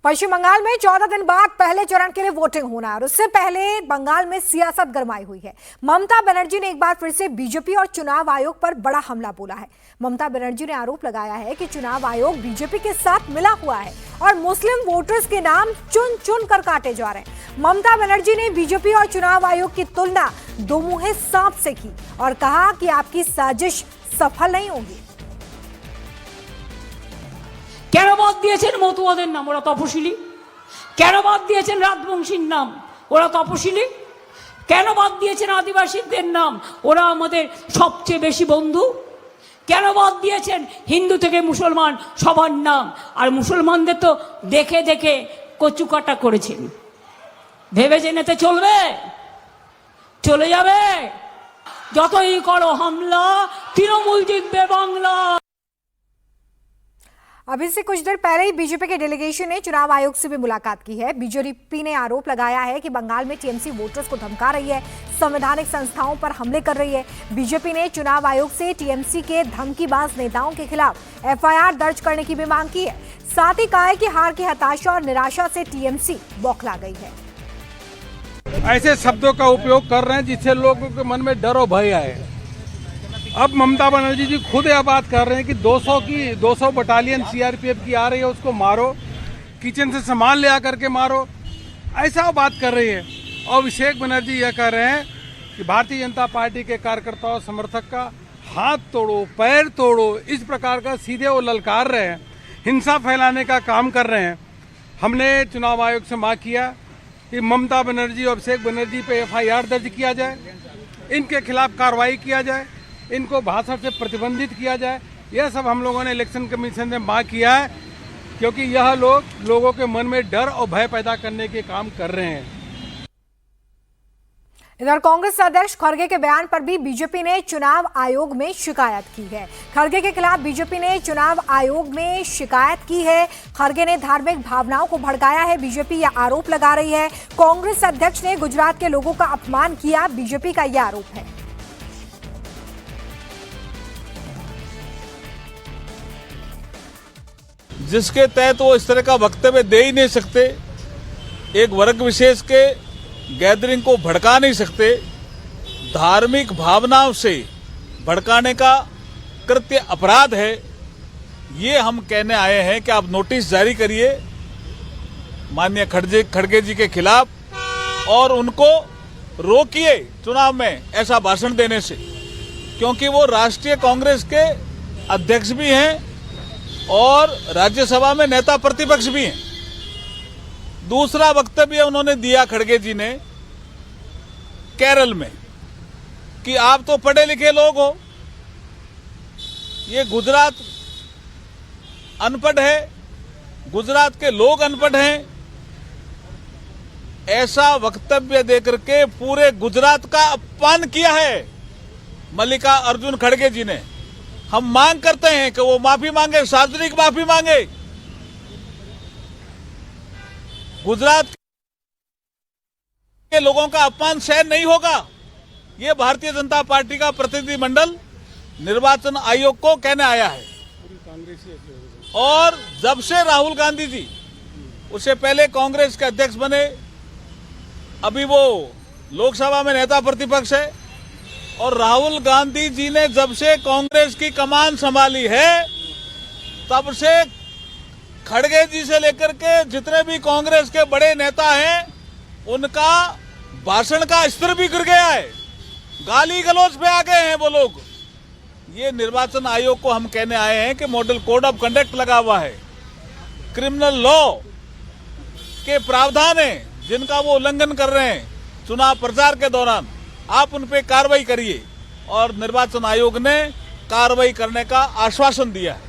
पश्चिम बंगाल में 14 दिन बाद पहले चरण के लिए वोटिंग होना है और उससे पहले बंगाल में सियासत गरमाई हुई है। ममता बनर्जी ने एक बार फिर से बीजेपी और चुनाव आयोग पर बड़ा हमला बोला है। ममता बनर्जी ने आरोप लगाया है कि चुनाव आयोग बीजेपी के साथ मिला हुआ है और मुस्लिम वोटर्स के नाम चुन चुन कर काटे जा रहे हैं। ममता बनर्जी ने बीजेपी और चुनाव आयोग की तुलना दोमुहे सांप से की और कहा कि आपकी साजिश सफल नहीं होगी। কেন বাদ দিয়েছেন মতুয়াদের নাম? ওরা তপশিলি। কেন বাদ দিয়েছেন রাজবংশীর নাম? ওরা তপশিলি। কেন বাদ দিয়েছেন আদিবাসীদের নাম? ওরা আমাদের সবচেয়ে বেশি বন্ধু। কেন বাদ দিয়েছেন হিন্দু থেকে মুসলমান সবার নাম? আর মুসলমানদের তো দেখে দেখে কচুকাটা করেছেন। ভেবে জেনেতে চলবে? চলে যাবে। যতই করো হামলা তৃণমূল জিতবে বাংলা। अभी से कुछ देर पहले ही बीजेपी के डेलीगेशन ने चुनाव आयोग से भी मुलाकात की है। बीजेपी ने आरोप लगाया है कि बंगाल में टीएमसी वोटर्स को धमका रही है, संवैधानिक संस्थाओं पर हमले कर रही है। बीजेपी ने चुनाव आयोग से टीएमसी के धमकीबाज नेताओं के खिलाफ एफआईआर दर्ज करने की भी मांग की है। साथ ही कहा है कि हार की हताशा और निराशा से टीएमसी बौखला गई है। ऐसे शब्दों का उपयोग कर रहे हैं जिससे लोगों के मन में डर और भय आए। अब ममता बनर्जी जी खुद यह बात कर रहे हैं कि 200 बटालियन सीआरपीएफ की आ रही है, उसको मारो, किचन से सामान ले आकर के मारो, ऐसा बात कर रही है। और अभिषेक बनर्जी यह कह रहे हैं कि भारतीय जनता पार्टी के कार्यकर्ताओं समर्थक का हाथ तोड़ो, पैर तोड़ो, इस प्रकार का सीधे वो ललकार रहे हैं, हिंसा फैलाने का काम कर रहे हैं। हमने चुनाव आयोग से मांग किया कि ममता बनर्जी और अभिषेक बनर्जी पे एफआईआर दर्ज किया जाए, इनके खिलाफ कार्रवाई किया जाए, इनको भाषण से प्रतिबंधित किया जाए। यह सब हम लोगों ने इलेक्शन कमीशन से मांग किया है क्योंकि यह लोग लोगों के मन में डर और भय पैदा करने के काम कर रहे हैं। इधर कांग्रेस अध्यक्ष खड़गे के बयान पर भी बीजेपी ने चुनाव आयोग में शिकायत की है। खड़गे के खिलाफ बीजेपी ने चुनाव आयोग में शिकायत की है। खड़गे ने धार्मिक भावनाओं को भड़काया है, बीजेपी यह आरोप लगा रही है। कांग्रेस अध्यक्ष ने गुजरात के लोगों का अपमान किया, बीजेपी का यह आरोप है। जिसके तहत वो इस तरह का वक्तव्य दे ही नहीं सकते, एक वर्ग विशेष के गैदरिंग को भड़का नहीं सकते, धार्मिक भावनाओं से भड़काने का कृत्य अपराध है। ये हम कहने आए हैं कि आप नोटिस जारी करिए माननीय खड़गे जी के खिलाफ और उनको रोकिए चुनाव में ऐसा भाषण देने से, क्योंकि वो राष्ट्रीय कांग्रेस के अध्यक्ष भी हैं और राज्यसभा में नेता प्रतिपक्ष भी हैं। दूसरा वक्तव्य उन्होंने दिया खड़गे जी ने केरल में कि आप तो पढ़े लिखे लोग हो, ये गुजरात अनपढ़ है, गुजरात के लोग अनपढ़ हैं। ऐसा वक्तव्य देकर के पूरे गुजरात का अपमान किया है मल्लिका अर्जुन खड़गे जी ने। हम मांग करते हैं कि वो माफी मांगे, सार्वजनिक माफी मांगे। गुजरात के लोगों का अपमान सहन नहीं होगा। ये भारतीय जनता पार्टी का प्रतिनिधिमंडल निर्वाचन आयोग को कहने आया है। और जब से राहुल गांधी जी, उससे पहले कांग्रेस के अध्यक्ष बने, अभी वो लोकसभा में नेता प्रतिपक्ष है, और राहुल गांधी जी ने जब से कांग्रेस की कमान संभाली है तब से खड़गे जी से लेकर के जितने भी कांग्रेस के बड़े नेता हैं उनका भाषण का स्तर भी गिर गया है, गाली गलौज पे आ गए हैं वो लोग। ये निर्वाचन आयोग को हम कहने आए हैं कि मॉडल कोड ऑफ कंडक्ट लगा हुआ है, क्रिमिनल लॉ के प्रावधान है जिनका वो उल्लंघन कर रहे हैं चुनाव प्रचार के दौरान, आप उन पे कार्रवाई करिए। और निर्वाचन आयोग ने कार्रवाई करने का आश्वासन दिया है।